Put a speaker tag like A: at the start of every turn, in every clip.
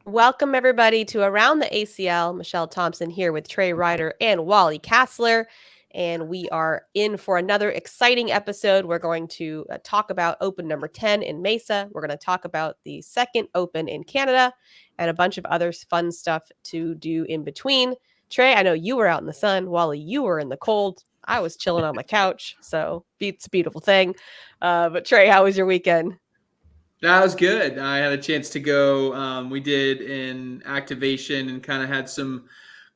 A: Welcome, everybody, to Around the ACL. Michelle Thompson here with Trey Ryder and Wally Kassler. And we are in for another exciting episode. We're going to talk about Open number 10 in Mesa. We're going to talk about the second Open in Canada and a bunch of other fun stuff to do in between. Trey, I know you were out in the sun. Wally, you were in the cold. I was chilling on my couch. So it's a beautiful thing. But Trey, how was your weekend?
B: That was good. I had a chance to go. We did an activation and kind of had some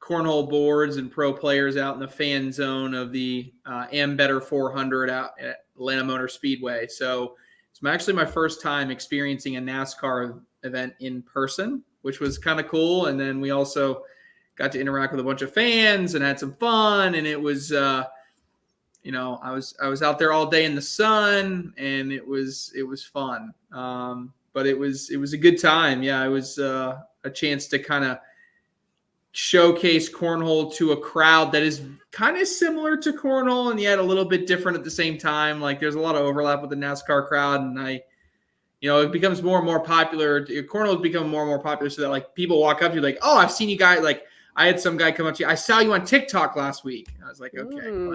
B: cornhole boards and pro players out in the fan zone of the Am Better 400 out at Atlanta Motor Speedway. So it's actually my first time experiencing a NASCAR event in person, which was kind of cool. And then we also got to interact with a bunch of fans and had some fun. And it was I was out there all day in the sun, and it was fun. But it was a good time. Yeah, it was a chance to kind of showcase cornhole to a crowd that is kind of similar to cornhole, and yet a little bit different at the same time. Like there's a lot of overlap with the NASCAR crowd, and it becomes more and more popular. Cornhole has become more and more popular, so that like people walk up to you like, oh, I've seen you guys. Like I had some guy come up to you. I saw you on TikTok last week. I was like, okay, well,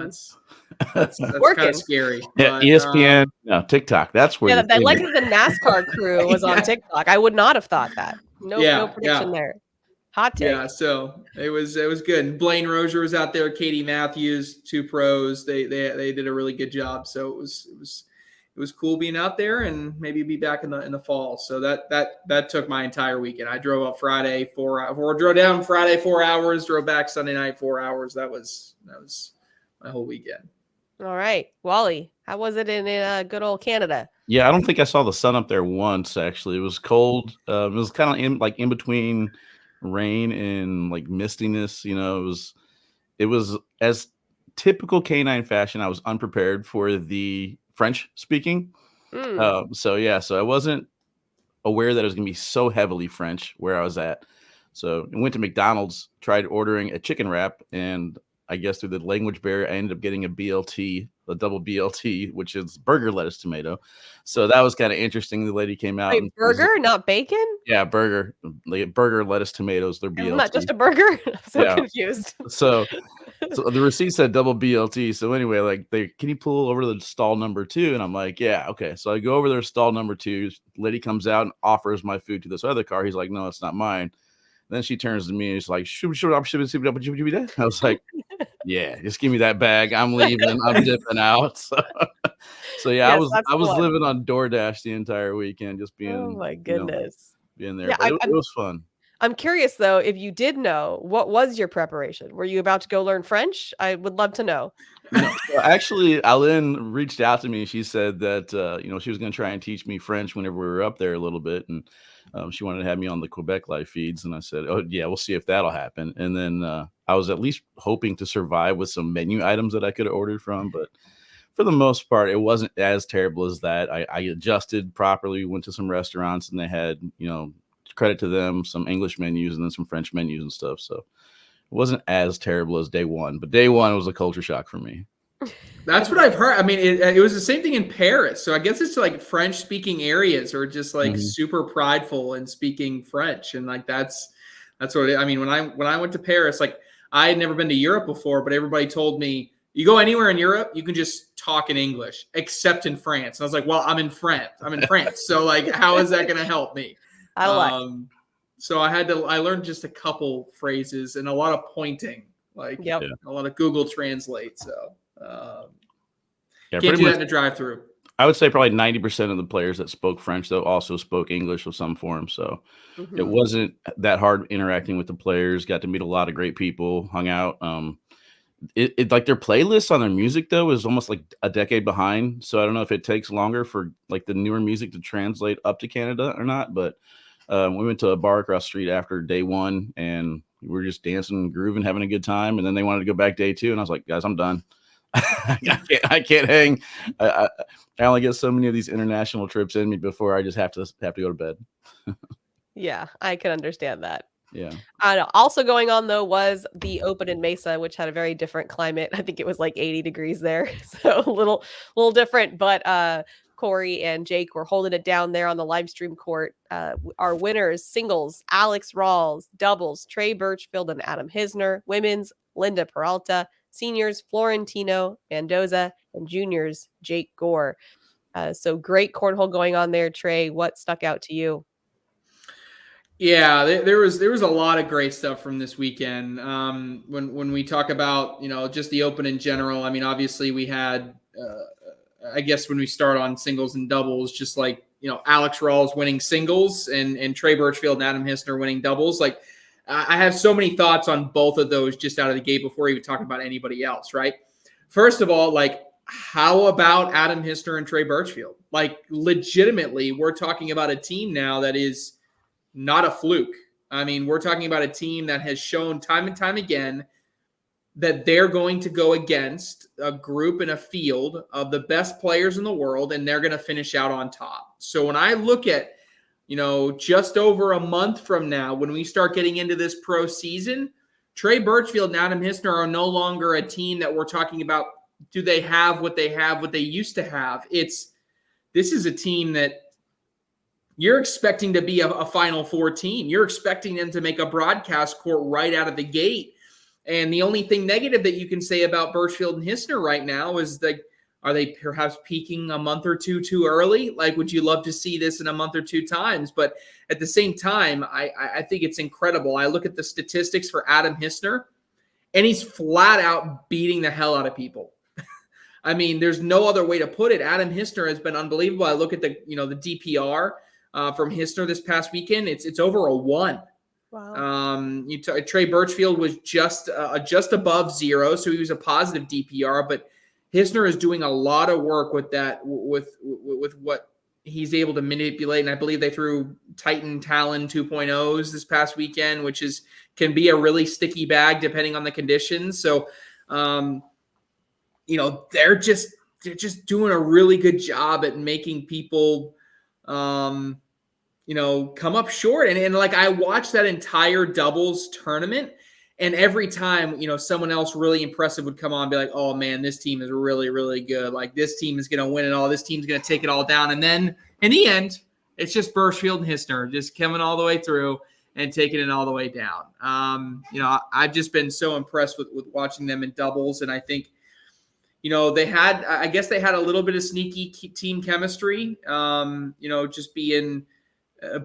B: that's kind of scary.
C: Yeah,
B: but,
C: ESPN, no, TikTok. That's where.
A: Yeah, that like the NASCAR crew was on TikTok. I would not have thought that. No prediction there. Hot take.
B: Yeah, so it was good. Blaine Rozier was out there. Katie Matthews, two pros. They did a really good job. So it was cool being out there, and maybe be back in the fall. So that took my entire weekend. I drove up Friday drove down Friday 4 hours, drove back Sunday night 4 hours. That was my whole weekend.
A: All right, Wally, how was it in good old Canada?
C: Yeah, I don't think I saw the sun up there once. Actually, it was cold. It was kind of in between rain and like mistiness. It was as typical K9 fashion. I was unprepared for the French speaking. So I wasn't aware that it was going to be so heavily French where I was at. So I went to McDonald's, tried ordering a chicken wrap, and I guess through the language barrier, I ended up getting a BLT, a double BLT, which is burger, lettuce, tomato. So that was kind of interesting. The lady came out.
A: Wait, burger, not bacon?
C: Yeah, burger. Burger, lettuce, tomatoes. They're BLT.
A: Not just a burger? I'm so confused.
C: So the receipt said double BLT. So anyway, like, can you pull over to the stall number 2? And I'm like, yeah, okay. So I go over there, stall number 2. Lady comes out and offers my food to this other car. He's like, no, it's not mine. Then she turns to me and she's like, I was like, yeah, just give me that bag. I'm leaving. I'm dipping out. So yeah, yes, I was living on DoorDash the entire weekend, just being.
A: Oh my goodness,
C: being there. Yeah, but it was fun.
A: I'm curious though, if you did know, what was your preparation? Were you about to go learn French? I would love to know.
C: No, actually, Aline reached out to me. She said that she was going to try and teach me French whenever we were up there a little bit, and she wanted to have me on the Quebec live feeds. And I said, oh yeah, we'll see if that'll happen. And then I was at least hoping to survive with some menu items that I could have ordered from, but for the most part, it wasn't as terrible as that. I adjusted properly, went to some restaurants, and they had, credit to them, some English menus and then some French menus and stuff. So it wasn't as terrible as day one, but day one was a culture shock for me.
B: That's what I've heard. I mean, it was the same thing in Paris. So I guess it's like French speaking areas are just like super prideful in speaking French. And like, that's what I mean. When I went to Paris, like I had never been to Europe before, but everybody told me, you go anywhere in Europe, you can just talk in English, except in France. And I was like, well, I'm in France. So like, how is that going to help me? So I learned just a couple phrases and a lot of pointing, like a lot of Google Translate. So can't do that in a drive-through.
C: I would say probably 90% of the players that spoke French, though, also spoke English of some form. So it wasn't that hard interacting with the players. Got to meet a lot of great people, hung out. It like their playlists on their music though is almost like a decade behind. So I don't know if it takes longer for like the newer music to translate up to Canada or not. But we went to a bar across the street after day one, and we were just dancing and grooving, having a good time. And then they wanted to go back day 2, and I was like, guys, I'm done. I can't hang. I only get so many of these international trips in me before I just have to go to bed.
A: Yeah, I can understand that.
C: Yeah.
A: Also going on though was the Open in Mesa, which had a very different climate. I think it was like 80 degrees there, so a little different. But Corey and Jake were holding it down there on the live stream court. Our winners, singles, Alex Rawls, doubles, Trey Birchfield and Adam Hisner, women's, Linda Peralta, seniors, Florentino Mendoza, and juniors, Jake Gore. So great cornhole going on there, Trey. What stuck out to you?
B: Yeah, there was a lot of great stuff from this weekend. When we talk about just the Open in general, I mean, obviously we had, I guess when we start on singles and doubles, just like Alex Rawls winning singles and Trey Birchfield and Adam Hisner winning doubles. Like I have so many thoughts on both of those just out of the gate before even talking about anybody else. Right. First of all, like how about Adam Hisner and Trey Birchfield? Like legitimately, we're talking about a team now that is not a fluke. I mean, we're talking about a team that has shown time and time again that they're going to go against a group and a field of the best players in the world, and they're going to finish out on top. So when I look at, just over a month from now, when we start getting into this pro season, Trey Birchfield and Adam Hisner are no longer a team that we're talking about, do they have what they used to have? This is a team that you're expecting to be a Final Four team. You're expecting them to make a broadcast court right out of the gate. And the only thing negative that you can say about Birchfield and Hisner right now is that, are they perhaps peaking a month or two too early? Like, would you love to see this in a month or two times? But at the same time, I think it's incredible. I look at the statistics for Adam Hisner, and he's flat out beating the hell out of people. I mean, there's no other way to put it. Adam Hisner has been unbelievable. I look at the DPR from Hisner this past weekend. It's over a 1.
A: Wow.
B: Trey Birchfield was just above 0, so he was a positive DPR. But Hisner is doing a lot of work with that, with what he's able to manipulate. And I believe they threw Titan Talon 2.0s this past weekend, which can be a really sticky bag depending on the conditions. So, they're just doing a really good job at making people, come up short. And like I watched that entire doubles tournament, and every time, someone else really impressive would come on and be like, oh man, this team is really, really good. Like this team is going to win it all. This team's going to take it all down. And then in the end, it's just Birchfield and Hisner just coming all the way through and taking it all the way down. I've just been so impressed with watching them in doubles. And I think, they had a little bit of sneaky team chemistry, just being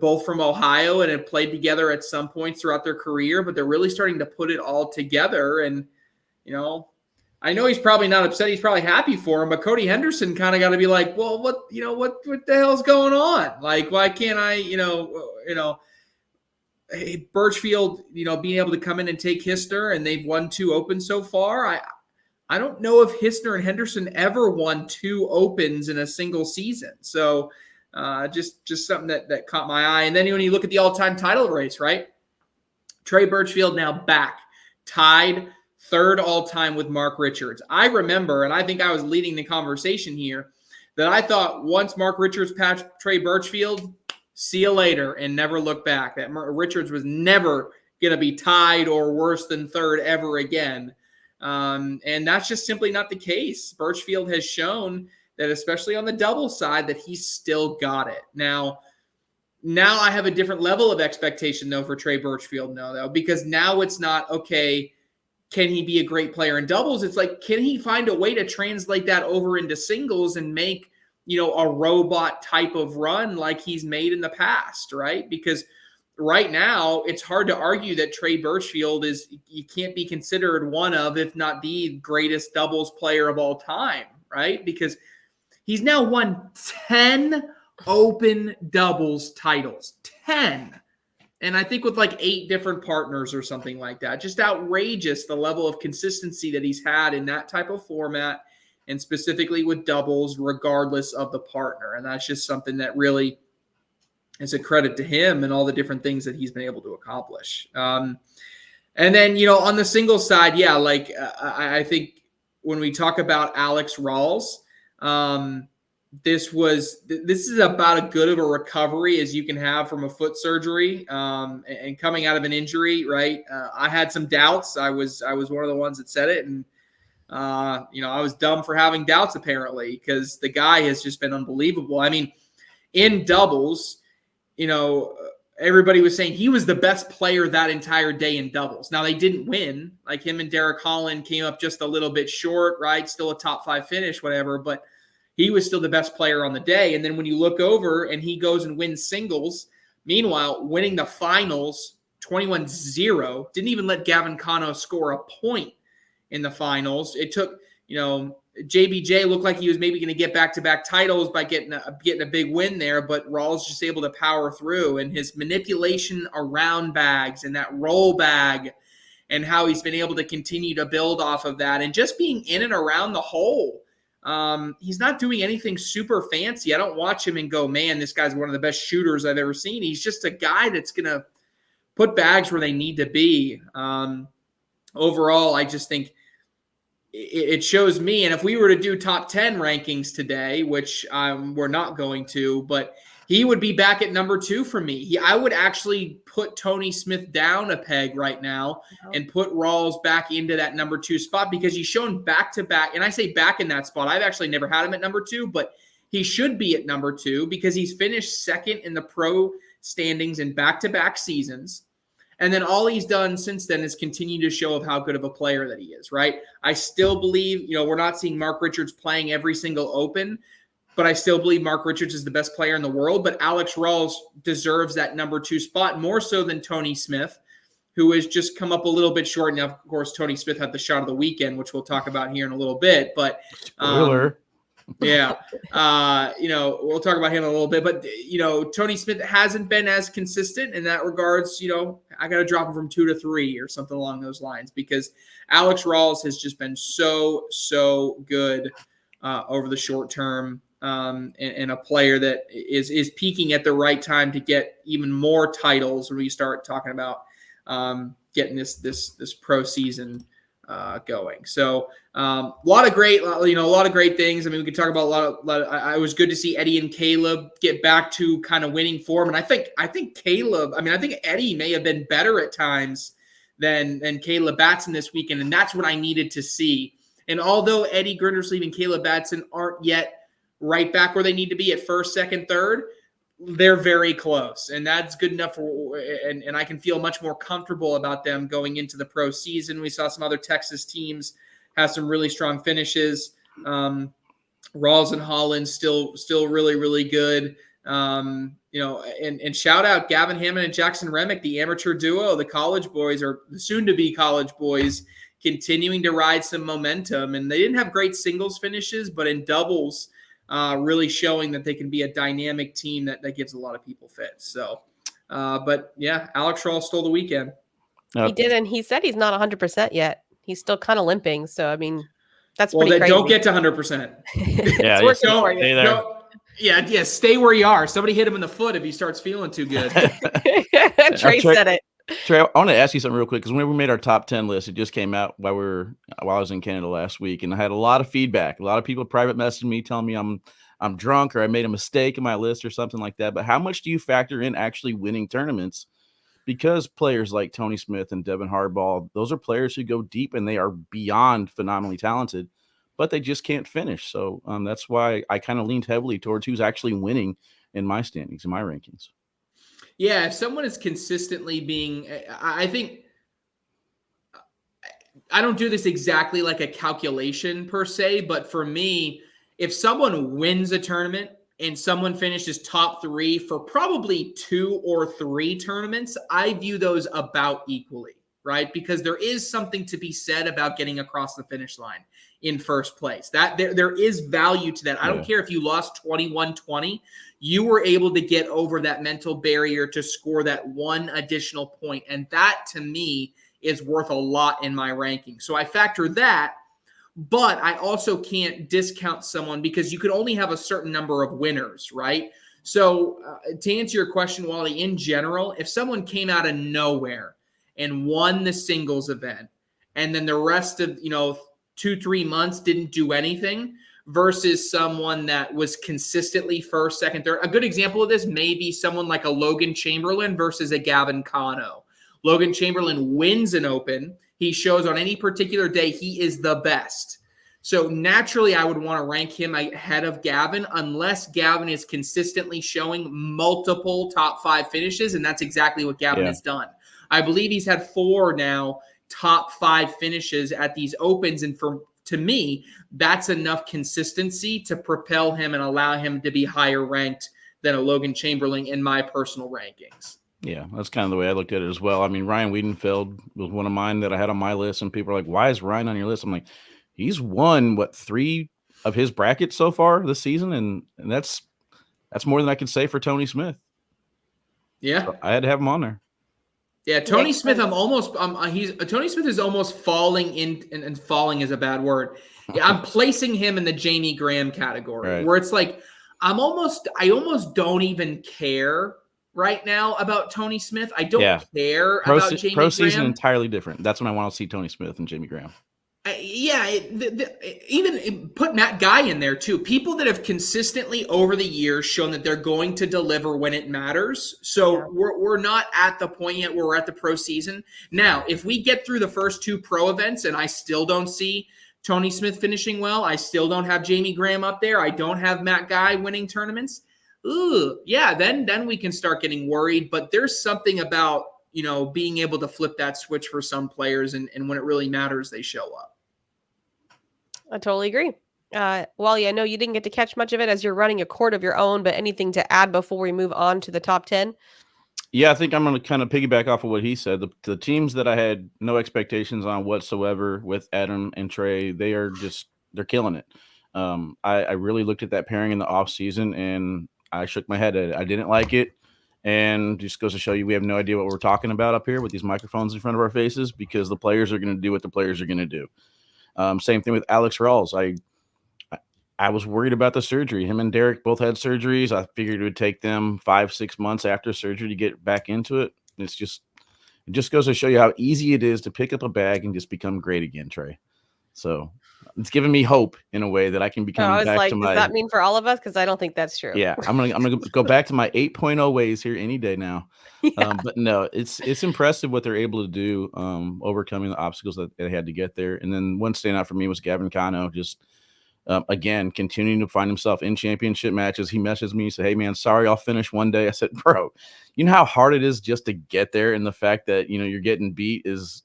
B: both from Ohio and have played together at some points throughout their career, but they're really starting to put it all together. And, I know he's probably not upset. He's probably happy for him, but Cody Henderson kind of got to be like, well, what the hell's going on? Like, why can't I, Birchfield, being able to come in and take Hisner, and they've won 2 Opens so far. I don't know if Hisner and Henderson ever won 2 Opens in a single season. So, just something that caught my eye. And then when you look at the all-time title race, right? Trey Birchfield now back, tied 3rd all-time with Mark Richards. I remember, and I think I was leading the conversation here, that I thought once Mark Richards passed Trey Birchfield, see you later, and never look back. That Richards was never going to be tied or worse than 3rd ever again. And that's just simply not the case. Birchfield has shown that, especially on the double side, that he's still got it. Now I have a different level of expectation, though, for Trey Birchfield, because now it's not, okay, can he be a great player in doubles? It's like, can he find a way to translate that over into singles and make, a robot type of run like he's made in the past, right? Because right now, it's hard to argue that Trey Birchfield you can't be considered one of, if not the greatest doubles player of all time, right? Because he's now won 10 Open doubles titles. 10. And I think with like 8 different partners or something like that. Just outrageous, the level of consistency that he's had in that type of format, and specifically with doubles, regardless of the partner. And that's just something that really is a credit to him and all the different things that he's been able to accomplish. And then, on the singles side, I think when we talk about Alex Rawls, this is about as good of a recovery as you can have from a foot surgery, and coming out of an injury, right? I had some doubts. I was one of the ones that said it, and I was dumb for having doubts apparently, because the guy has just been unbelievable. I mean, in doubles, everybody was saying he was the best player that entire day in doubles. Now, they didn't win. Like, him and Derek Holland came up just a little bit short, right? Still a top 5 finish, whatever, but he was still the best player on the day. And then when you look over and he goes and wins singles, meanwhile, winning the finals 21-0, didn't even let Gavin Cano score a point in the finals. It took, JBJ looked like he was maybe going to get back-to-back titles by getting a big win there, but Rawls just able to power through. And his manipulation around bags and that roll bag, and how he's been able to continue to build off of that, and just being in and around the hole. He's not doing anything super fancy. I don't watch him and go, man, this guy's one of the best shooters I've ever seen. He's just a guy that's going to put bags where they need to be. Overall, I just think it shows me, and if we were to do top 10 rankings today, which we're not going to, but he would be back at number 2 for me. I would actually put Tony Smith down a peg right now and put Rawls back into that number 2 spot, because he's shown back-to-back, and I say back in that spot. I've actually never had him at number 2, but he should be at number 2 because he's finished second in the pro standings in back-to-back seasons. And then all he's done since then is continue to show of how good of a player that he is, right? I still believe, we're not seeing Mark Richards playing every single Open, but I still believe Mark Richards is the best player in the world. But Alex Rawls deserves that number 2 spot more so than Tony Smith, who has just come up a little bit short. Now, of course, Tony Smith had the shot of the weekend, which we'll talk about here in a little bit. But
C: spoiler.
B: Yeah. We'll talk about him in a little bit, but, Tony Smith hasn't been as consistent in that regards. I got to drop him from 2 to 3 or something along those lines, because Alex Rawls has just been so good over the short term, and a player that is peaking at the right time to get even more titles when we start talking about getting this pro season going. So a lot of great things. I mean, we could talk about a lot of I was good to see Eddie and Caleb get back to kind of winning form. And I think Caleb, I think Eddie may have been better at times than Caleb Batson this weekend. And that's what I needed to see. And although Eddie Grindersleeve and Caleb Batson aren't yet right back where they need to be at first, second, third, they're very close, and that's good enough and I can feel much more comfortable about them going into the pro season. We saw some other Texas teams have some really strong finishes. Rawls and Holland still really, really good. And shout out Gavin Hammond and Jackson Remick, the amateur duo, the college boys, or soon to be college boys, continuing to ride some momentum. And they didn't have great singles finishes, but in doubles, really showing that they can be a dynamic team that gives a lot of people fits. So, but yeah, Alex Rawls stole the weekend.
A: He did, and he said he's not 100% yet. He's still kind of limping. So, I mean, that's
B: pretty
A: crazy.
B: Don't get to 100%.
C: Yeah, stay there.
B: Yeah, stay where you are. Somebody hit him in the foot if he starts feeling too good.
A: Trey said it.
C: Trey, I want to ask you something real quick, because when we made our top 10 list, it just came out while I was in Canada last week, and I had a lot of feedback. A lot of people private messaging me telling me I'm drunk or I made a mistake in my list or something like that. But how much do you factor in actually winning tournaments? Because players like Tony Smith and Devin Hardball, those are players who go deep and they are beyond phenomenally talented, but they just can't finish. So that's why I kind of leaned heavily towards who's actually winning in my standings, in my rankings.
B: Yeah, if someone is consistently being, I think, I don't do this exactly like a calculation per se, but for me, if someone wins a tournament and someone finishes top 3 for probably 2 or 3 tournaments, I view those about equally, right? Because there is something to be said about getting across the finish line in first place. That there is value to that. I don't care if you lost 21-20, you were able to get over that mental barrier to score that one additional point. And that to me is worth a lot in my ranking. So I factor that, but I also can't discount someone because you could only have a certain number of winners, right? So to answer your question, Wally, in general, if someone came out of nowhere and won the singles event, and then the rest of, 2-3 months didn't do anything, versus someone that was consistently first, second, third. A good example of this may be someone like a Logan Chamberlain versus a Gavin Cano. Logan Chamberlain wins an Open, he shows on any particular day he is the best. So naturally, I would want to rank him ahead of Gavin unless Gavin is consistently showing multiple top 5 finishes, and that's exactly what Gavin has done. I believe he's had 4 now top 5 finishes at these opens, and to me, that's enough consistency to propel him and allow him to be higher ranked than a Logan Chamberlain in my personal rankings.
C: Yeah, that's kind of the way I looked at it as well. I mean, Ryan Wiedenfeld was one of mine that I had on my list, and people are like, why is Ryan on your list? I'm like, he's won, 3 of his brackets so far this season, and that's more than I could say for Tony Smith.
B: Yeah.
C: So I had to have him on there.
B: Yeah, Tony Smith, Tony Smith is almost falling in, and falling is a bad word. Yeah, I'm placing him in the Jamie Graham category, where it's like I almost don't even care right now about Tony Smith. I don't care about Jamie Graham.
C: Pro season entirely different. That's when I want to see Tony Smith and Jamie Graham.
B: Even put Matt Guy in there too. People that have consistently over the years shown that they're going to deliver when it matters. So we're not at the point yet where we're at the pro season. Now, if we get through the first 2 pro events and I still don't see Tony Smith finishing well, I still don't have Jamie Graham up there, I don't have Matt Guy winning tournaments, then we can start getting worried. But there's something about, being able to flip that switch for some players, and when it really matters, they show up.
A: I totally agree. Wally, I know you didn't get to catch much of it as you're running a court of your own, but anything to add before we move on to the top 10?
C: Yeah, I think I'm going to kind of piggyback off of what he said. The teams that I had no expectations on whatsoever with Adam and Trey, they're killing it. I really looked at that pairing in the off season and I shook my head at it. I didn't like it. And just goes to show you we have no idea what we're talking about up here with these microphones in front of our faces, because the players are going to do what the players are going to do. Same thing with Alex Rawls. I was worried about the surgery. Him and Derek both had surgeries. I figured it would take them 5-6 months after surgery to get back into it. It just goes to show you how easy it is to pick up a bag and just become great again, Trey. So it's giving me hope in a way that I can become back to my.
A: Does that mean for all of us? Because I don't think that's true.
C: Yeah, I'm gonna go back to my 8.0 ways here any day now. Yeah. But no, it's impressive what they're able to do, overcoming the obstacles that they had to get there. And then one standout for me was Gavin Cano, just again continuing to find himself in championship matches. He messaged me, said, "Hey man, sorry, I'll finish one day." I said, "Bro, you know how hard it is just to get there, and the fact that you're getting beat is,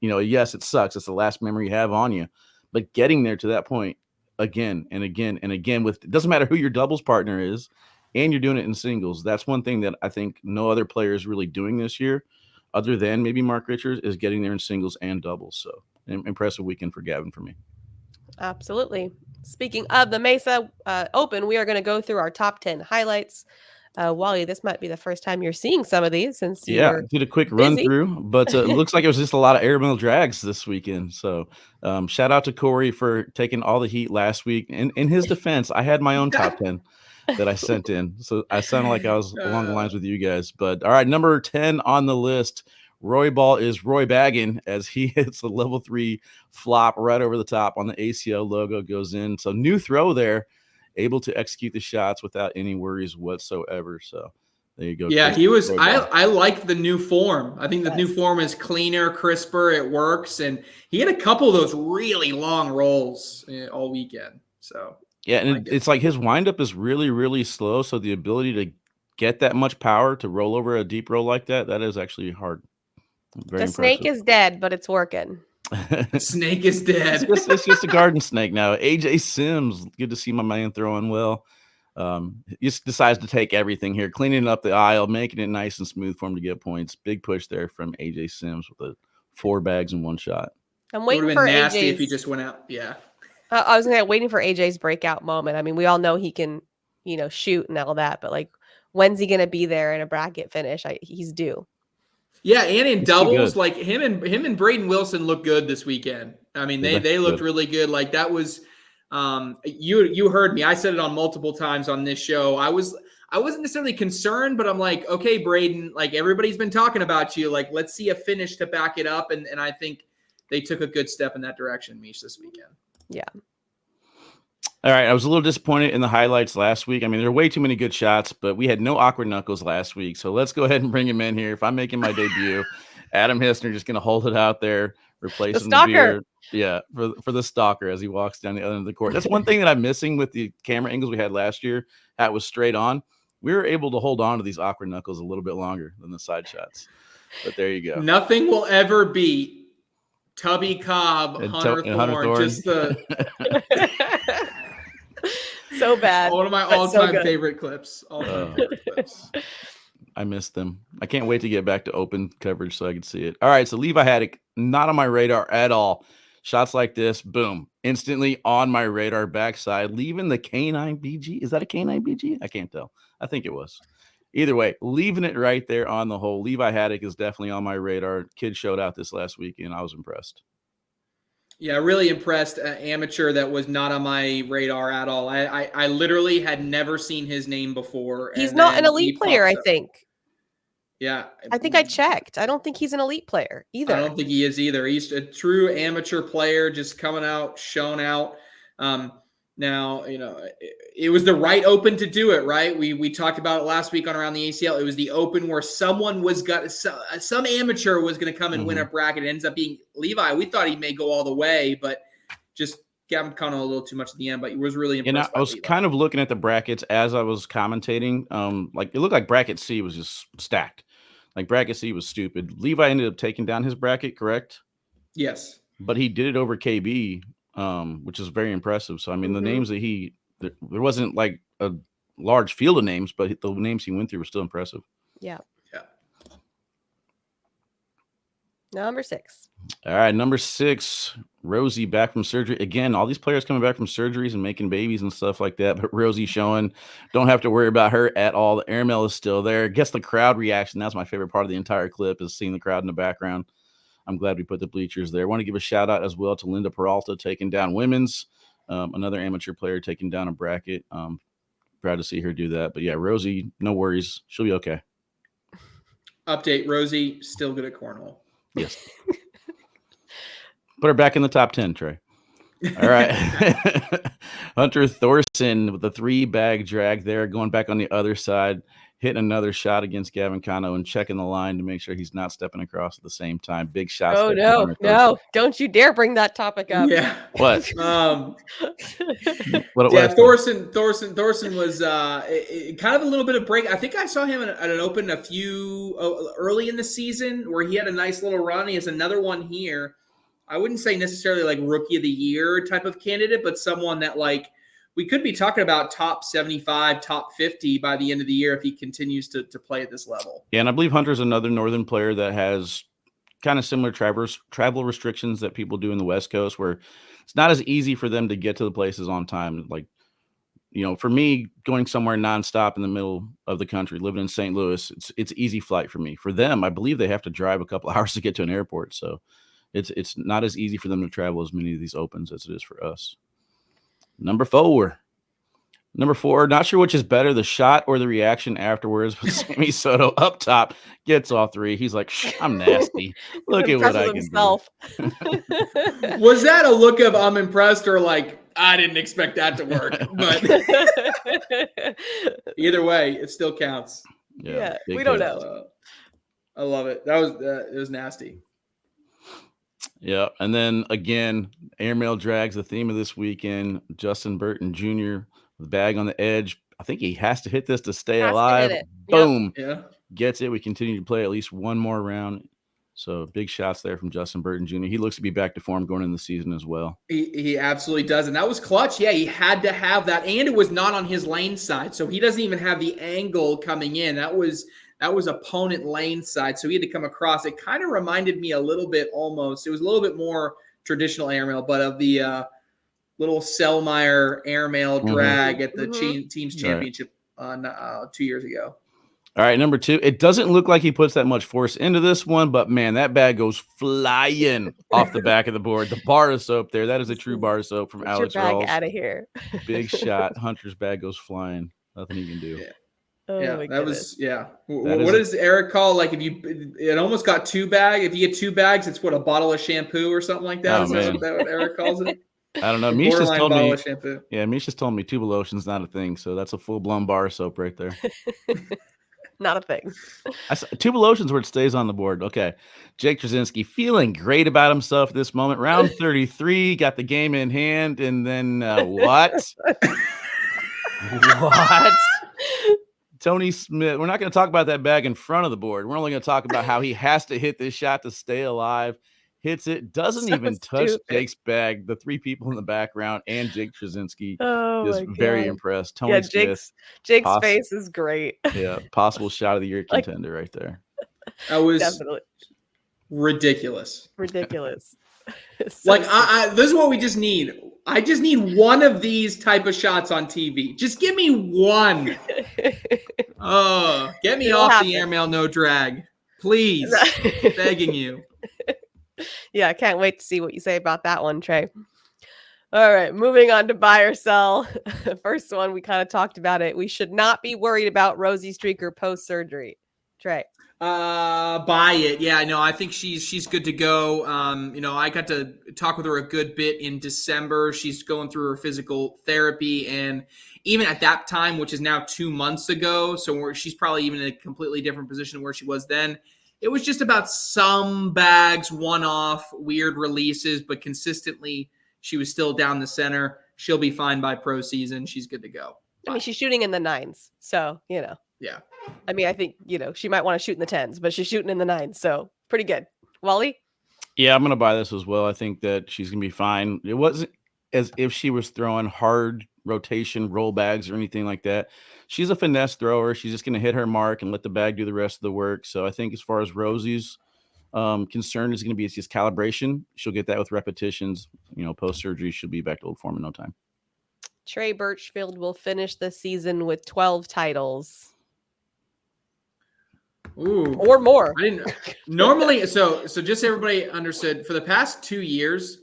C: yes, it sucks. It's the last memory you have on you." But getting there to that point again and again and again, it doesn't matter who your doubles partner is, and you're doing it in singles. That's one thing that I think no other player is really doing this year, other than maybe Mark Richards, is getting there in singles and doubles. So impressive weekend for Gavin for me.
A: Absolutely. Speaking of the Mesa Open, we are going to go through our top 10 highlights. Wally, this might be the first time you're seeing some of these since you were
C: did a quick run through, but it looks like it was just a lot of airmail drags this weekend. So shout out to Corey for taking all the heat last week. In his defense, I had my own top 10 that I sent in. So I sounded like I was along the lines with you guys. But all right, number 10 on the list, Roy Ball is Roy Baggin as he hits a level 3 flop right over the top on the ACL logo, goes in. So new throw there. Able to execute the shots without any worries whatsoever. So there you go.
B: Yeah, he was. I like the new form. I think the new form is cleaner, crisper. It works, and he had a couple of those really long rolls all weekend. So
C: yeah, and it's like his windup is really, really slow. So the ability to get that much power to roll over a deep roll like that is actually hard.
A: Very impressive. Snake is dead, but it's working.
B: The snake is dead.
C: It's just a garden snake now. AJ Sims, good to see my man throwing well. He just decides to take everything here, cleaning up the aisle, making it nice and smooth for him to get points. Big push there from AJ Sims with 4 bags in one shot.
A: I'm waiting
B: for nasty if he just went out. Yeah.
A: I was waiting for AJ's breakout moment. I mean, we all know he can, shoot and all that, but like, when's he going to be there in a bracket finish? He's due.
B: Yeah, and in doubles, like him and Braden Wilson look good this weekend. I mean, they looked really good. Like that was you heard me. I said it on multiple times on this show. I wasn't necessarily concerned, but I'm like, okay, Braden, like everybody's been talking about you. Like, let's see a finish to back it up. And I think they took a good step in that direction, Meesh, this weekend.
A: Yeah.
C: All right, I was a little disappointed in the highlights last week. I mean, there were way too many good shots, but we had no awkward knuckles last week. So let's go ahead and bring him in here. If I'm making my debut, Adam Hissner just going to hold it out there, replacing
A: stalker.
C: the beard. Yeah, for the stalker as he walks down the other end of the court. That's one thing that I'm missing with the camera angles we had last year. That was straight on. We were able to hold on to these awkward knuckles a little bit longer than the side shots. But there you go.
B: Nothing will ever beat Tubby Cobb,
C: And
B: Hunter
C: Hunter
B: Thorne. Just the
A: so bad.
B: one of my
A: but
B: all-time
A: so
B: favorite clips. All-time favorite clips.
C: I miss them. I can't wait to get back to open coverage so I can see it. All right, so Levi Haddock, not on my radar at all. Shots like this, boom, instantly on my radar backside, leaving the K9 BG. Is that a K9 BG? I can't tell. I think it was. Either way, leaving it right there on the hole. Levi Haddock is definitely on my radar. Kid showed out this last weekend. I was impressed.
B: Yeah, really impressed. Amateur that was not on my radar at all. I literally had never seen his name before.
A: He's
B: and
A: not
B: then
A: an elite
B: he
A: player, I
B: pops up.
A: think.
B: Yeah.
A: I think I checked. I don't think he's an elite player either.
B: I don't think he is either. He's a true amateur player, just coming out, shown out. Now, it was the right open to do it, right? We talked about it last week on Around the ACL. It was the open where someone some amateur was going to come and win a bracket. It ends up being Levi. We thought he may go all the way, but just got kind of a little too much at the end. But he was really impressed.
C: I was kind of looking at the brackets as I was commentating. Like it looked like bracket C was just stacked. Like bracket C was stupid. Levi ended up taking down his bracket, correct?
B: Yes.
C: But he did it over KB, which is very impressive. So, I mean, the names that there wasn't like a large field of names, but the names he went through were still impressive.
A: Yeah.
B: Yeah.
A: Number 6.
C: All right. Number 6, Rosie back from surgery. Again, all these players coming back from surgeries and making babies and stuff like that. But Rosie showing, don't have to worry about her at all. The airmail is still there. Gets the crowd reaction. That's my favorite part of the entire clip is seeing the crowd in the background. I'm glad we put the bleachers there. I want to give a shout out as well to Linda Peralta taking down women's, another amateur player taking down a bracket. Proud to see her do that. But yeah, Rosie, no worries. She'll be okay.
B: Update, Rosie, still good at cornhole.
C: Yes. Put her back in the top 10, Trey. All right. Hunter Thorson with the 3-bag drag there, going back on the other side, hitting another shot against Gavin Cano and checking the line to make sure he's not stepping across at the same time. Big shots.
A: Oh, no. Don't you dare bring that topic up.
B: Yeah.
C: What?
B: Thorson was kind of a little bit of break. I think I saw him at an open early in the season where he had a nice little run. He has another one here. I wouldn't say necessarily like rookie of the year type of candidate, but someone that like we could be talking about top 75, top 50 by the end of the year if he continues to play at this level.
C: Yeah, and I believe Hunter's another Northern player that has kind of similar travel restrictions that people do in the West Coast, where it's not as easy for them to get to the places on time. Like, for me, going somewhere nonstop in the middle of the country, living in St. Louis, it's easy flight for me. For them, I believe they have to drive a couple hours to get to an airport. So it's not as easy for them to travel as many of these opens as it is for us. Number 4, not sure which is better, the shot or the reaction afterwards, but Sammy Soto up top gets all 3. He's like, I'm nasty. Look at what I can do.
B: Was that a look of I'm impressed or like, I didn't expect that to work? But either way, it still counts.
A: Yeah, we don't know.
B: I love it. It was nasty.
C: Yeah, and then again, airmail drags the theme of this weekend. Justin Burton Jr. with bag on the edge. I think he has to hit this to stay alive. Boom.
B: Yep. Yeah.
C: Gets it. We continue to play at least one more round. So big shots there from Justin Burton Jr. He looks to be back to form going into the season as well.
B: He absolutely does. And that was clutch. Yeah, he had to have that. And it was not on his lane side. So he doesn't even have the angle coming in. That was opponent lane side. So he had to come across. It kind of reminded me a little bit almost. It was a little bit more traditional airmail, but of the little Selmayr airmail drag at the team's championship 2 years ago.
C: All right, number 2. It doesn't look like he puts that much force into this one, but man, that bag goes flying off the back of the board. The bar of soap there. That is a true bar of soap from Alex
A: your bag
C: Rawls.
A: Out of here.
C: Big shot. Hunter's bag goes flying. Nothing he can do.
B: Yeah.
A: Oh,
B: yeah, that was What does Eric call like if it almost got 2 bags? If you get 2 bags, it's what, a bottle of shampoo or something like that?
C: Oh,
B: is that what Eric calls it?
C: I don't know. Meesh just told me.
B: Shampoo.
C: Yeah, Meesh just told me tuba lotion's not a thing, so that's a full blown bar of soap right there.
A: Not a thing.
C: Tube of Lotion's where it stays on the board. Okay. Jake Trzynski feeling great about himself at this moment. Round 33, got the game in hand, and then what? What? Tony Smith. We're not going to talk about that bag in front of the board. We're only going to talk about how he has to hit this shot to stay alive. Hits it, doesn't even touch Jake's bag. The three people in the background and Jake Trzynski is very impressed. Tony Smith.
A: Jake's face is great.
C: Yeah, possible shot of the year contender right there.
B: That was
A: definitely
B: ridiculous.
A: So
B: this is what we just need. I just need one of these type of shots on TV. Just give me one. Get me off the airmail, no drag. Please. Begging you.
A: Yeah, I can't wait to see what you say about that one, Trey. All right, moving on to buy or sell. The first one, we kind of talked about it. We should not be worried about Rosie Streaker post-surgery. Trey.
B: Buy it. Yeah, no, I think she's good to go. I got to talk with her a good bit in December. She's going through her physical therapy, and even at that time, which is now 2 months ago, so she's probably even in a completely different position where she was then. It was just about some bags, one-off, weird releases, but consistently she was still down the center. She'll be fine by pro season. She's good to go.
A: I mean, she's shooting in the 9s, so, Yeah. I mean, I think, she might want to shoot in the 10s, but she's shooting in the 9s, so pretty good. Wally?
C: Yeah, I'm going to buy this as well. I think that she's going to be fine. It wasn't as if she was throwing hard rotation roll bags or anything like that. She's a finesse thrower. She's just going to hit her mark and let the bag do the rest of the work. So I think as far as Rosie's concern is going to be just calibration. She'll get that with repetitions. Post-surgery, she'll be back to old form in no time.
A: Trey Birchfield will finish the season with 12 titles.
B: Ooh,
A: or more.
B: I didn't normally. So just so everybody understood, for the past 2 years,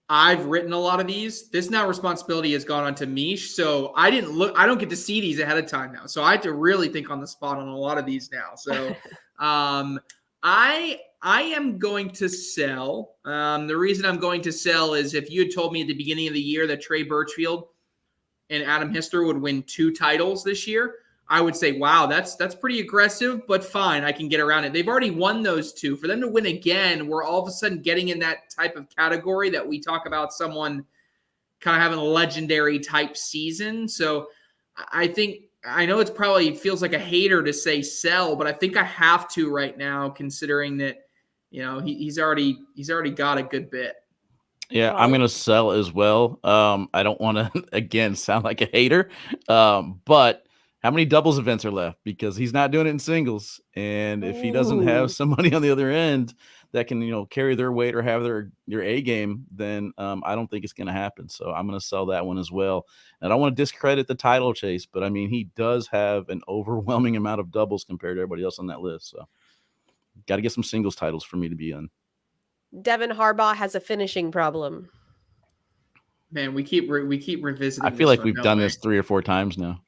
B: I've written a lot of these. This now responsibility has gone on to Meesh. So I don't get to see these ahead of time now. So I have to really think on the spot on a lot of these now. So I am going to sell. The reason I'm going to sell is if you had told me at the beginning of the year that Trey Birchfield and Adam Hister would win 2 titles this year, I would say, wow, that's pretty aggressive, but fine, I can get around it. They've already won those 2. For them to win again, we're all of a sudden getting in that type of category that we talk about someone kind of having a legendary type season. So I know it's probably feels like a hater to say sell, but I think I have to right now, considering that, he's already got a good bit.
C: Yeah, I'm going to sell as well. I don't want to, again, sound like a hater, but how many doubles events are left? Because he's not doing it in singles. And if he doesn't have somebody on the other end that can, carry their weight or have their A game, then I don't think it's going to happen. So I'm going to sell that one as well. And I don't want to discredit the title chase, but I mean, he does have an overwhelming amount of doubles compared to everybody else on that list. So got to get some singles titles for me to be on.
A: Devin Harbaugh has a finishing problem.
B: Man, we keep revisiting.
C: I feel like we've done this 3 or 4 times now.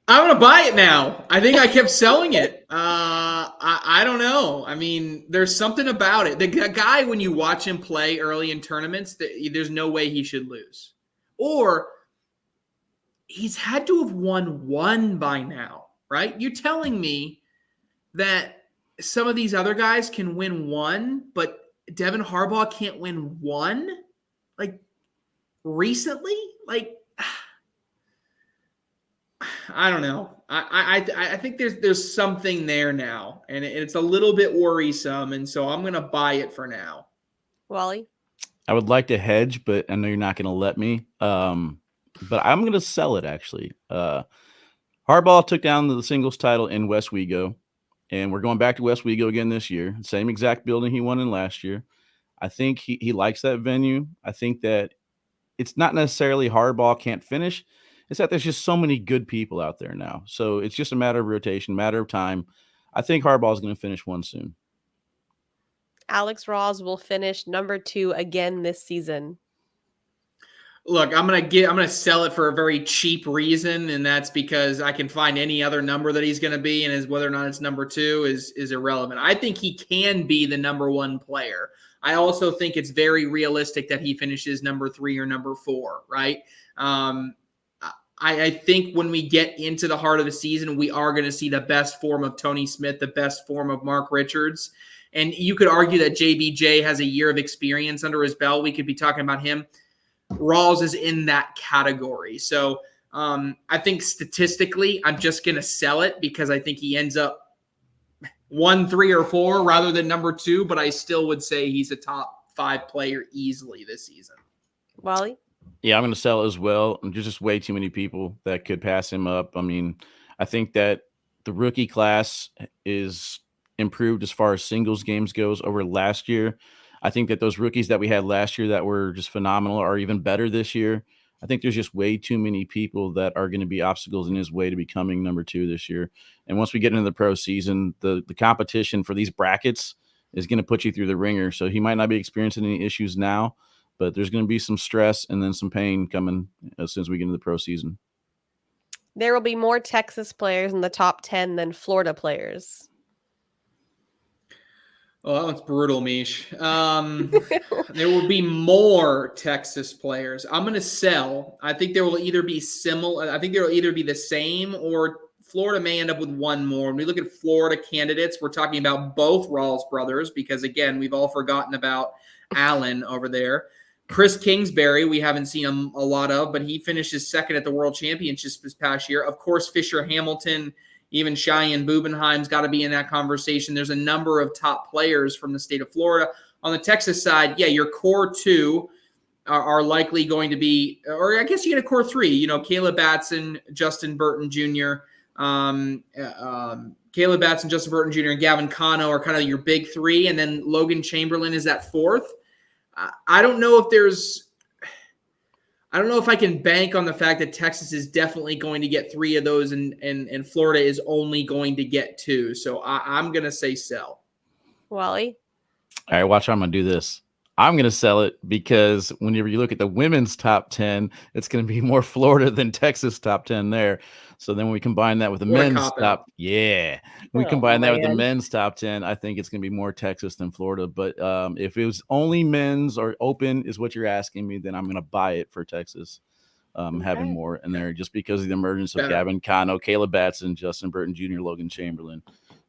B: I want to buy it now. I think I kept selling it. I don't know. I mean, there's something about it. The guy, when you watch him play early in tournaments, there's no way he should lose. Or he's had to have won 1 by now, right? You're telling me that some of these other guys can win 1, but Devin Harbaugh can't win 1? Like, recently? Like, I don't know. I think there's something there now, and it's a little bit worrisome, and so I'm going to buy it for now.
A: Wally?
C: I would like to hedge, but I know you're not going to let me. But I'm going to sell it, actually. Harbaugh took down the singles title in West Wego, and we're going back to West Wego again this year. Same exact building he won in last year. I think he likes that venue. I think that it's not necessarily Harbaugh can't finish. It's that there's just so many good people out there now. So it's just a matter of rotation, matter of time. I think Harbaugh is going to finish 1 soon.
A: Alex Rawls will finish number 2 again this season.
B: Look, I'm gonna sell it for a very cheap reason, and that's because I can find any other number that he's gonna be, and whether or not it's number 2 is irrelevant. I think he can be the number 1 player. I also think it's very realistic that he finishes number 3 or number 4, right? I think when we get into the heart of the season, we are going to see the best form of Tony Smith, the best form of Mark Richards. And you could argue that JBJ has a year of experience under his belt. We could be talking about him. Rawls is in that category. So I think statistically, I'm just going to sell it because I think he ends up 1, 3, or 4 rather than number 2. But I still would say he's a top 5 player easily this season.
A: Wally?
C: Yeah, I'm going to sell it as well. There's just way too many people that could pass him up. I mean, I think that the rookie class is improved as far as singles games goes over last year. I think that those rookies that we had last year that were just phenomenal are even better this year. I think there's just way too many people that are going to be obstacles in his way to becoming number 2 this year. And once we get into the pro season, the competition for these brackets is going to put you through the ringer. So he might not be experiencing any issues now, but there's going to be some stress and then some pain coming as soon as we get into the pro season.
A: There will be more Texas players in the top 10 than Florida players.
B: Oh, that one's brutal, Meesh. There will be more Texas players. I'm going to sell. I think there will either be similar. I think there will either be the same or Florida may end up with one more. When we look at Florida candidates, we're talking about both Rawls brothers because, again, we've all forgotten about Allen over there. Chris Kingsbury, we haven't seen him a lot of, but he finishes second at the World Championships this past year. Of course, Fisher Hamilton, even Cheyenne Bubenheim's got to be in that conversation. There's a number of top players from the state of Florida. On the Texas side, yeah, your core 2 are likely going to be, or I guess you get a core 3, Caleb Batson, Justin Burton Jr., Caleb Batson, Justin Burton Jr., and Gavin Cano are kind of your big 3, and then Logan Chamberlain is that 4th. I don't know if I can bank on the fact that Texas is definitely going to get 3 of those and Florida is only going to get 2. So I'm going to say sell.
A: Wally?
C: All right, watch how I'm going to do this. I'm going to sell it because whenever you look at the women's top 10, it's going to be more Florida than Texas top 10 there. So then when we combine that with the men's top, combine that with the men's top 10, I think it's going to be more Texas than Florida. But if it was only men's or open is what you're asking me, then I'm going to buy it for Texas. Having more in there just because of the emergence of Gavin Cano, Caleb Batson, Justin Burton Jr., Logan Chamberlain.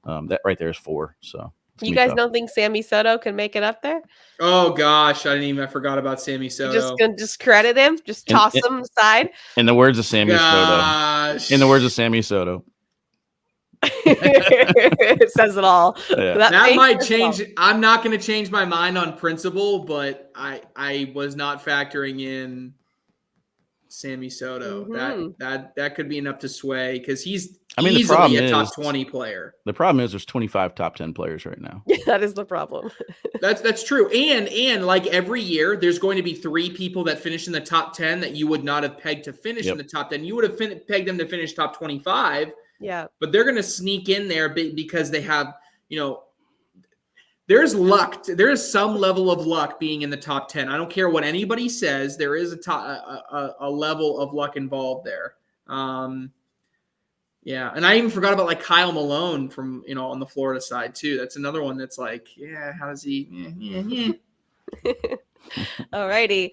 C: That right there is 4. So
A: you guys don't think Sammy Soto can make it up there?
B: Oh gosh, I forgot about Sammy Soto.
A: You're just gonna discredit him, just toss him aside.
C: In the words of Sammy Soto. In the words of Sammy Soto.
A: It says it all.
C: Yeah.
B: That might change. I'm not going to change my mind on principle, but I was not factoring in Sammy Soto. Mm-hmm. That could be enough to sway because he's easily a top 20 player.
C: The problem is there's 25 top 10 players right now.
A: Yeah, that is the problem.
B: That's true. And like every year, there's going to be 3 people that finish in the top 10 that you would not have pegged to finish in the top 10. You would have pegged them to finish top 25.
A: Yeah.
B: But they're going to sneak in there because they have, there's luck. There is some level of luck being in the top 10. I don't care what anybody says. There is a level of luck involved there. Yeah. And I even forgot about like Kyle Malone from, on the Florida side too. That's another one that's like, yeah, how does he?
A: All righty.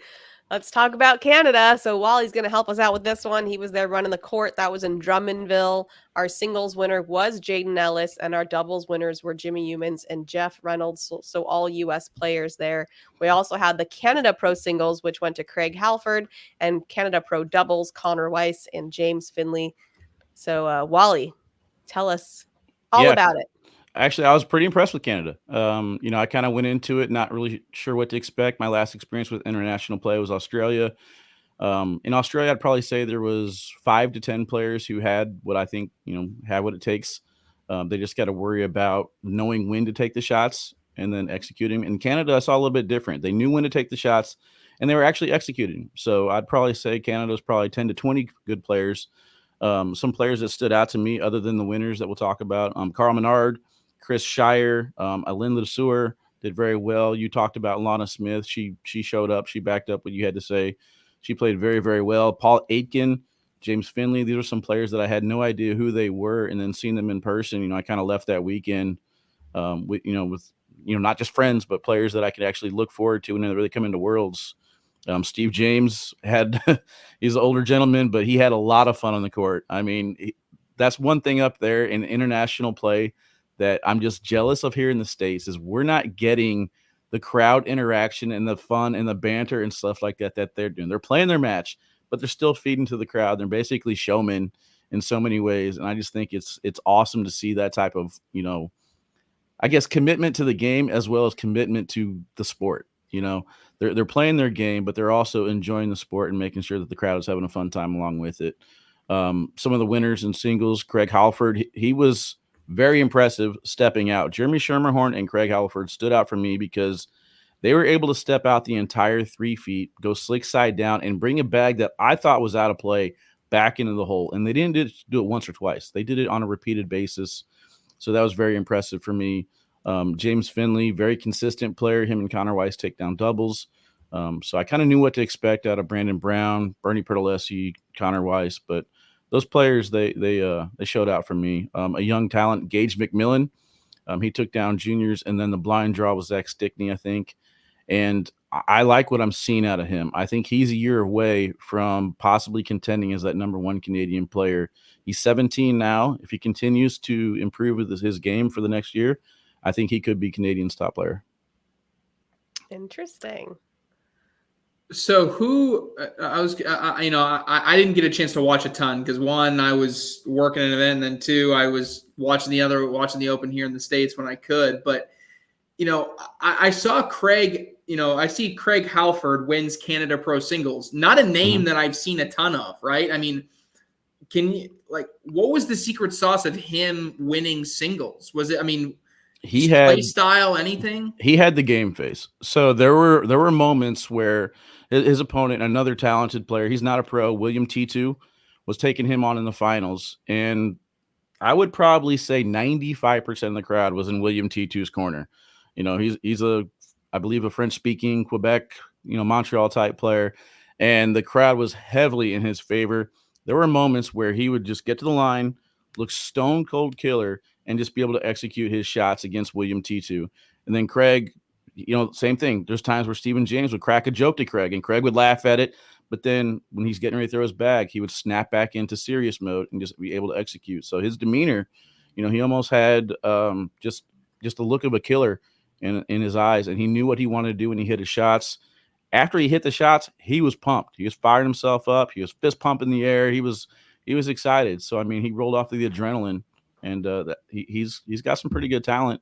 A: Let's talk about Canada. So Wally's going to help us out with this one. He was there running the court. That was in Drummondville. Our singles winner was Jaden Ellis, and our doubles winners were Jimmy Humans and Jeff Reynolds. So all U.S. players there. We also had the Canada Pro Singles, which went to Craig Halford, and Canada Pro Doubles, Connor Weiss and James Finley. So Wally, tell us all about it.
C: Actually, I was pretty impressed with Canada. I kind of went into it not really sure what to expect. My last experience with international play was Australia. In Australia, I'd probably say there was 5 to 10 players who had what I think, had what it takes. They just got to worry about knowing when to take the shots and then executing. In Canada, I saw a little bit different. They knew when to take the shots, and they were actually executing. So I'd probably say Canada's probably 10 to 20 good players. Some players that stood out to me other than the winners that we'll talk about, Carl Menard, Chris Shire, Alin Lesueur did very well. You talked about Lana Smith. She showed up. She backed up what you had to say. She played very, very well. Paul Aitken, James Finley. These are some players that I had no idea who they were, and then seeing them in person, I kind of left that weekend with not just friends, but players that I could actually look forward to when they really come into Worlds. Steve James had he's an older gentleman, but he had a lot of fun on the court. I mean, that's one thing up there in international play that I'm just jealous of here in the States is we're not getting the crowd interaction and the fun and the banter and stuff like that they're doing. They're playing their match, but they're still feeding to the crowd. They're basically showmen in so many ways, and I just think it's awesome to see that type of, I guess, commitment to the game as well as commitment to the sport. They're playing their game, but they're also enjoying the sport and making sure that the crowd is having a fun time along with it. Some of the winners in singles, Craig Halford, he was very impressive stepping out. Jeremy Schermerhorn and Craig Halford stood out for me because they were able to step out the entire 3 feet, go slick side down, and bring a bag that I thought was out of play back into the hole. And they didn't do it once or twice. They did it on a repeated basis. So that was very impressive for me. James Finley, very consistent player. Him and Connor Weiss take down doubles. So I kind of knew what to expect out of Brandon Brown, Bernie Pertolesi, Connor Weiss, but those players, they showed out for me. A young talent, Gage McMillan, he took down juniors, and then the blind draw was Zach Stickney, I think. And I like what I'm seeing out of him. I think he's a year away from possibly contending as that number 1 Canadian player. He's 17 now. If he continues to improve with his game for the next year, I think he could be Canadian's top player.
A: Interesting.
B: So who I didn't get a chance to watch a ton because 1, I was working an event, and then 2, I was watching the Open here in the States when I could. But I saw Craig. I see Craig Halford wins Canada Pro Singles. Not a name that I've seen a ton of, right? I mean, what was the secret sauce of him winning singles? Was it? I mean,
C: he had
B: play style, anything?
C: He had the game face. So there were moments where his opponent, another talented player, he's not a pro, William T2, was taking him on in the finals, and I would probably say 95% of the crowd was in William T2's corner. He's I believe a French-speaking Quebec, Montreal type player, and the crowd was heavily in his favor. There were moments where he would just get to the line, look stone cold killer, and just be able to execute his shots against William T2. And then Craig, same thing. There's times where Stephen James would crack a joke to Craig, and Craig would laugh at it. But then when he's getting ready to throw his bag, he would snap back into serious mode and just be able to execute. So his demeanor, he almost had just the look of a killer in his eyes, and he knew what he wanted to do when he hit his shots. After he hit the shots, he was pumped. He was firing himself up. He was fist pumping the air. He was excited. So I mean, he rolled off the adrenaline, and he's got some pretty good talent.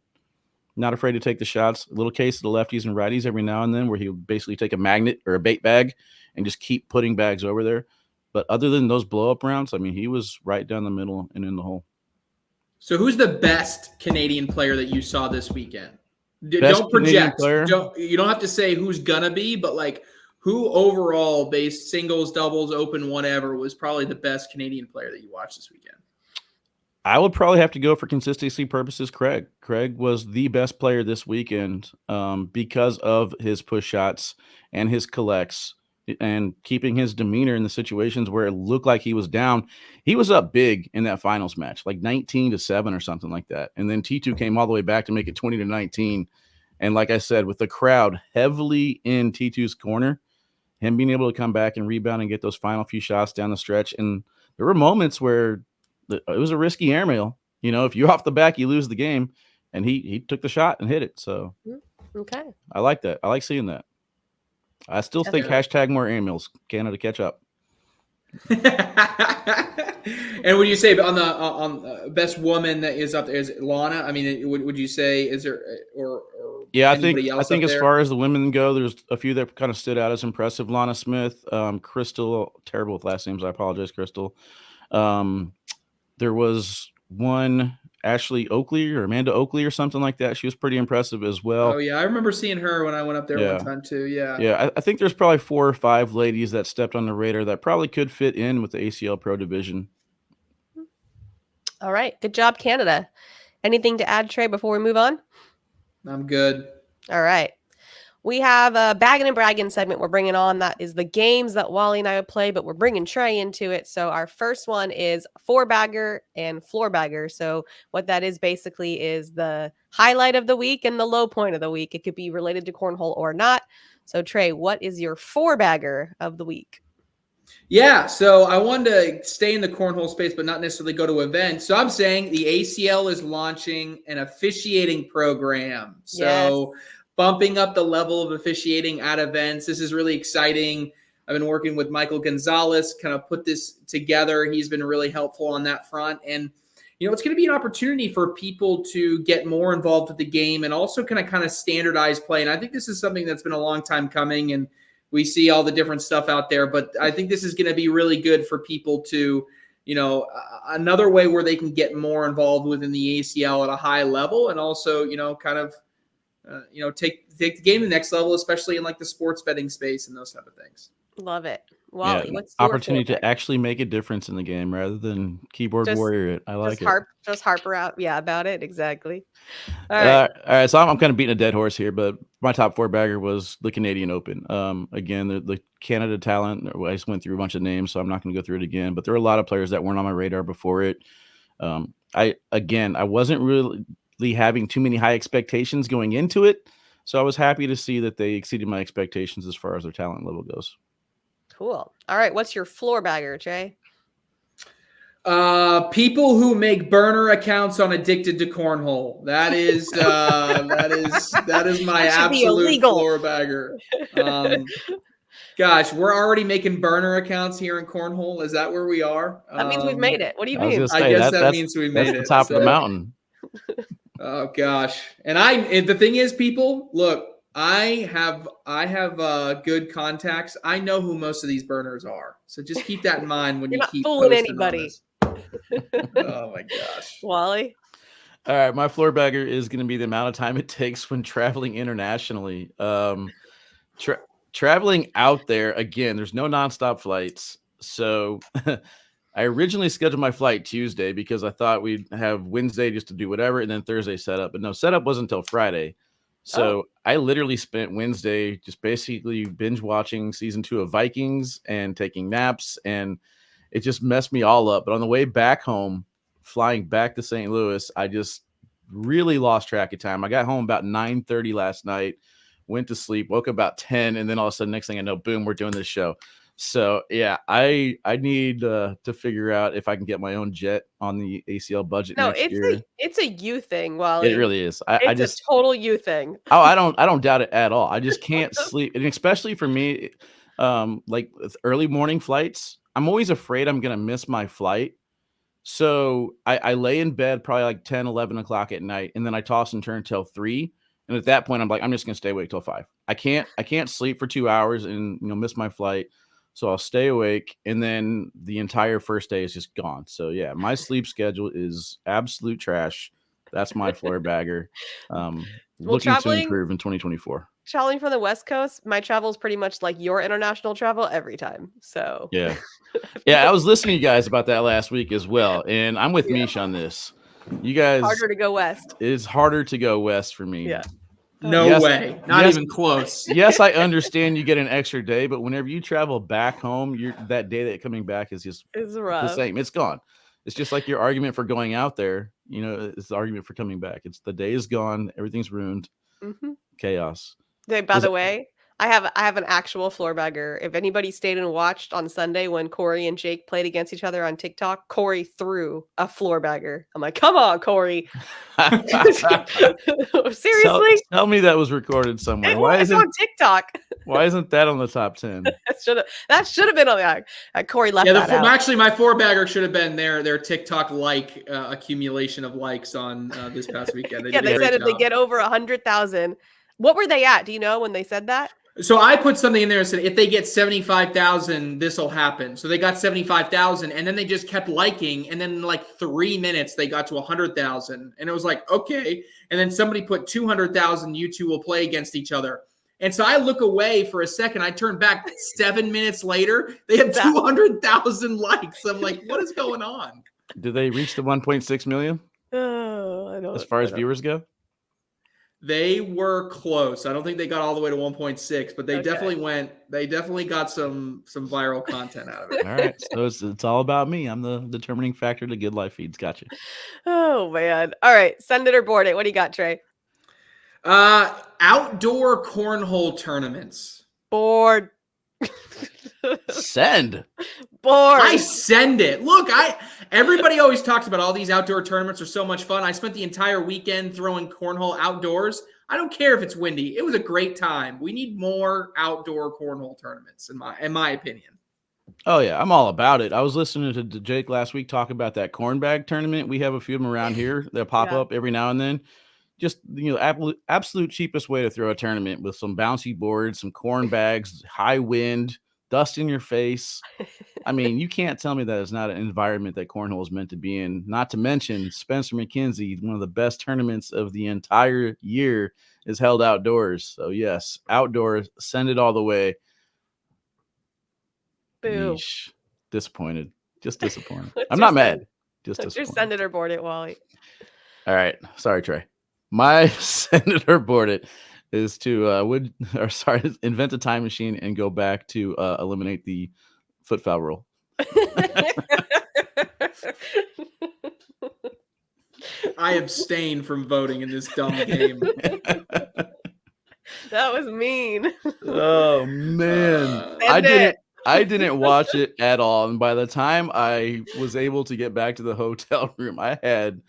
C: Not afraid to take the shots. A little case of the lefties and righties every now and then, where he'll basically take a magnet or a bait bag and just keep putting bags over there. But other than those blow up rounds, I mean, he was right down the middle and in the hole.
B: So who's the best Canadian player that you saw this weekend? Don't project. You don't have to say who's gonna be, but who overall, based singles, doubles, open, whatever, was probably the best Canadian player that you watched this weekend?
C: I would probably have to go for consistency purposes. Craig was the best player this weekend because of his push shots and his collects and keeping his demeanor in the situations where it looked like he was down. He was up big in that finals match, like 19-7 or something like that. And then T2 came all the way back to make it 20-19. And like I said, with the crowd heavily in T2's corner, him being able to come back and rebound and get those final few shots down the stretch. And there were moments where it was a risky airmail. If you're off the back, you lose the game. And he took the shot and hit it. So
A: okay,
C: I like that. I like seeing that. I still think hashtag more airmails, Canada, catch up.
B: And would you say on the best woman that is up there is Lana? I mean, would you say is there or
C: yeah? I
B: think
C: as far as the women go, there's a few that kind of stood out as impressive. Lana Smith, Crystal, terrible with last names. I apologize, Crystal. There was one, Ashley Oakley or Amanda Oakley or something like that. She was pretty impressive as well.
B: Oh yeah, I remember seeing her when I went up there one time too.
C: Yeah. I think there's probably 4 or 5 ladies that stepped on the radar that probably could fit in with the ACL Pro division.
A: All right, good job, Canada. Anything to add, Trey, before we move on?
B: I'm good.
A: All right. We have a Baggin and Braggin segment we're bringing on. That is the games that Wally and I would play, but we're bringing Trey into it. So our first one is 4-bagger and floor bagger. So what that is basically is the highlight of the week and the low point of the week. It could be related to cornhole or not. So Trey, what is your 4-bagger of the week?
B: Yeah, so I wanted to stay in the cornhole space, but not necessarily go to events. So I'm saying the ACL is launching an officiating program. So bumping up the level of officiating at events. This is really exciting. I've been working with Michael Gonzalez, kind of put this together. He's been really helpful on that front. And, it's going to be an opportunity for people to get more involved with the game and also kind of standardize play. And I think this is something that's been a long time coming. And we see all the different stuff out there, but I think this is going to be really good for people to, another way where they can get more involved within the ACL at a high level, and also, take the game to the next level, especially in like the sports betting space and those type of things.
A: Love it. Wally, what's
C: your opportunity to actually make a difference in the game rather than keyboard warrior it? I like it.
A: Just harper out, about it. Exactly.
C: All right. So I'm kind of beating a dead horse here, but my top 4-bagger was the Canadian Open. Again, the Canada talent. I just went through a bunch of names, so I'm not going to go through it again. But there were a lot of players that weren't on my radar before it. I wasn't really having too many high expectations going into it, so I was happy to see that they exceeded my expectations as far as their talent level goes.
A: Cool. All right. What's your floor bagger, Jay?
B: People who make burner accounts on Addicted to Cornhole. That is my absolute floor bagger. Gosh, we're already making burner accounts here in Cornhole. Is that where we are?
A: That means we've made it. What do you mean?
B: I guess that means we made it.
C: That's the top of the mountain.
B: Oh gosh. And the thing is, people, look, I have good contacts. I know who most of these burners are. So just keep that in mind when you keep
A: fooling anybody.
B: Oh my gosh.
A: Wally?
C: All right, my floor bagger is going to be the amount of time it takes when traveling internationally. Traveling out there, again, there's no nonstop flights. So I originally scheduled my flight Tuesday because I thought we'd have Wednesday just to do whatever and then Thursday setup. But no, setup wasn't until Friday. So I literally spent Wednesday just basically binge watching season 2 of Vikings and taking naps, and it just messed me all up. But on the way back home, flying back to St. Louis, I just really lost track of time. I got home about 9:30 last night, went to sleep, woke up about 10, and then all of a sudden, next thing I know, boom, we're doing this show. So yeah, I need to figure out if I can get my own jet on the ACL budget next year.
A: It's a you thing, Wally.
C: It really is.
A: It's a total you thing.
C: Oh, I don't doubt it at all. I just can't sleep, and especially for me, like with early morning flights, I'm always afraid I'm gonna miss my flight. So I lay in bed probably like 10, 11 o'clock at night, and then I toss and turn till 3. And at that point, I'm like, I'm just gonna stay awake till 5. I can't sleep for 2 hours and miss my flight. So I'll stay awake, and then the entire first day is just gone. So yeah, my sleep schedule is absolute trash. That's my floor bagger. Looking to improve in 2024.
A: Traveling from the West Coast, my travel is pretty much like your international travel every time. So
C: yeah. I was listening to you guys about that last week as well, and I'm with Meesh on this. You guys,
A: harder to go west.
C: It's harder to go west for me.
A: Yeah.
B: No way. Not even close.
C: Yes, I understand you get an extra day, but whenever you travel back home, that day that coming back is just the same. It's gone. It's just like your argument for going out there. It's the argument for coming back. It's the day is gone. Everything's ruined.
A: Mm-hmm.
C: Chaos.
A: By the way, I have an actual floor bagger. If anybody stayed and watched on Sunday when Corey and Jake played against each other on TikTok, Corey threw a floor bagger. I'm like, come on, Corey. Seriously?
C: Tell me that was recorded somewhere.
A: Why is it on TikTok?
C: Why isn't that on the top 10?
A: That should have been on the Corey left that out.
B: Actually, my four bagger should have been their TikTok accumulation of likes on this past weekend.
A: They said if they get over 100,000. What were they at? Do you know when they said that?
B: So I put something in there and said, if they get 75,000, this will happen. So they got 75,000, and then they just kept liking. And then in like 3 minutes, they got to 100,000. And it was like, okay. And then somebody put 200,000, you two will play against each other. And so I look away for a second. I turn back 7 minutes later. They have 200,000 likes. I'm like, what is going on?
C: Did they reach the 1.6 million?
A: Oh, I don't.
C: As far as viewers go?
B: They were close. I don't think they got all the way to 1.6, but they definitely got some viral content out of it.
C: All right. So it's all about me. I'm the determining factor to Good Life Feeds. Gotcha.
A: Oh, man. All right. Send it or board it. What do you got, Trey?
B: Outdoor cornhole tournaments.
A: Board.
C: Send.
A: Board.
B: I send it. Look, everybody always talks about all these outdoor tournaments are so much fun. I spent the entire weekend throwing cornhole outdoors. I don't care if it's windy. It was a great time. We need more outdoor cornhole tournaments, in my opinion.
C: Oh yeah, I'm all about it. I was listening to Jake last week talk about that corn bag tournament. We have a few of them around here that pop up every now and then. Just absolute cheapest way to throw a tournament with some bouncy boards, some corn bags, high wind, dust in your face. I mean, you can't tell me that it's not an environment that cornhole is meant to be in. Not to mention Spencer McKenzie, one of the best tournaments of the entire year, is held outdoors. So yes, outdoors, send it all the way.
A: Boo.
C: Meesh. Disappointed. Just disappointed. I'm not mad. Just disappointed.
A: Send it or board it, Wally.
C: All right. Sorry, Trey. My send it or board it is to invent a time machine and go back to eliminate the foot foul rule.
B: I abstain from voting in this dumb game.
A: That was mean.
C: Oh man. I didn't watch it at all. And by the time I was able to get back to the hotel room, I had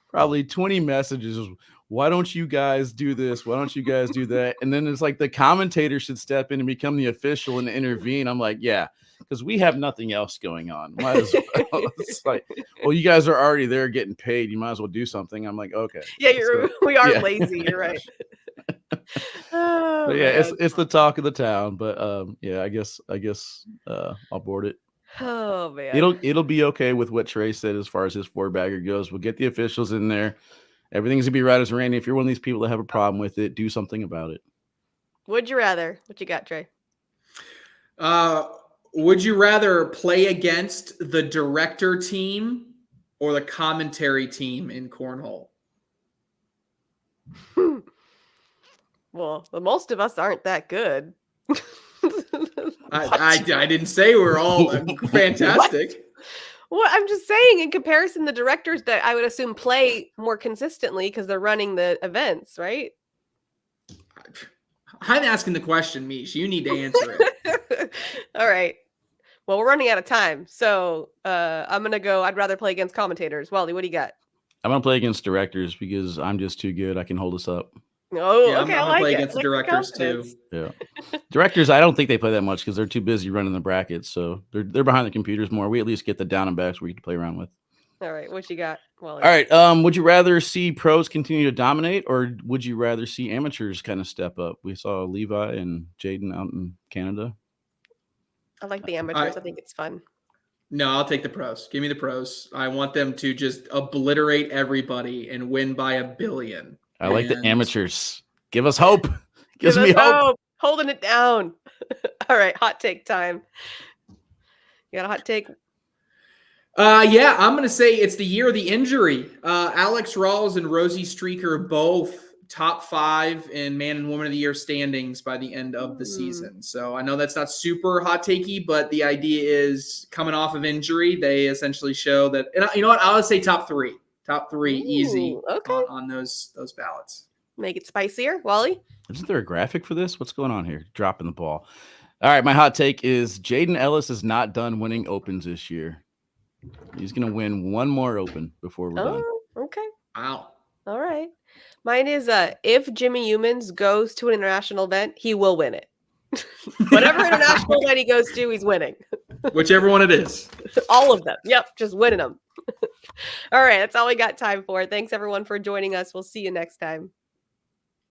C: probably 20 messages. Why don't you guys do this? Why don't you guys do that? And then it's like the commentator should step in and become the official and intervene. I'm like, yeah, because we have nothing else going on. Might as well. It's like, well, you guys are already there getting paid. You might as well do something. I'm like, okay.
A: Yeah, we are lazy. You're right.
C: Oh, yeah, it's the talk of the town. But yeah, I guess I'll board it.
A: Oh man,
C: it'll be okay with what Trey said as far as his 4-bagger goes. We'll get the officials in there. Everything's gonna be right as rain. If you're one of these people that have a problem with it, do something about it.
A: Would you rather? What you got, Trey?
B: Would you rather play against the director team or the commentary team in cornhole?
A: Well, most of us aren't that good.
B: I didn't say we're all fantastic.
A: Well, I'm just saying, in comparison, the directors that I would assume play more consistently because they're running the events, right?
B: I'm asking the question, Meesh. You need to answer it.
A: All right. Well, we're running out of time, so I'm gonna go. I'd rather play against commentators. Wally, what do you got?
C: I'm gonna play against directors because I'm just too good. I can hold us up.
A: Oh,
B: yeah,
A: okay.
B: I'm
A: gonna
B: play against the directors too.
C: Yeah, directors. I don't think they play that much because they're too busy running the brackets. So they're behind the computers more. We at least get the down and backs we get to play around with.
A: All right, what you got, Wally?
C: All right. Would you rather see pros continue to dominate, or would you rather see amateurs kind of step up? We saw Levi and Jaden out in Canada.
A: I like the amateurs. I think it's fun.
B: No, I'll take the pros. Give me the pros. I want them to just obliterate everybody and win by 1 billion.
C: I like the amateurs. Give us hope. Gives
A: Give
C: me
A: us
C: hope.
A: Holding it down. All right, hot take time. You got a hot take?
B: Yeah, I'm going to say it's the year of the injury. Alex Rawls and Rosie Streaker both top 5 in man and woman of the year standings by the end of the season. So I know that's not super hot takey, but the idea is coming off of injury, they essentially show that, and you know what? I'll say top 3. Top 3 easy on those ballots.
A: Make it spicier, Wally.
C: Isn't there a graphic for this? What's going on here? Dropping the ball. All right, my hot take is Jaden Ellis is not done winning opens this year. He's going to win one more open before we're done.
A: Okay.
B: Wow.
A: All right. Mine is if Jimmy Humans goes to an international event, he will win it. Whatever international event he goes to, he's winning.
B: Whichever one it is.
A: All of them. Yep, just winning them. All right, that's all we got time for. Thanks, everyone, for joining us. We'll see you next time.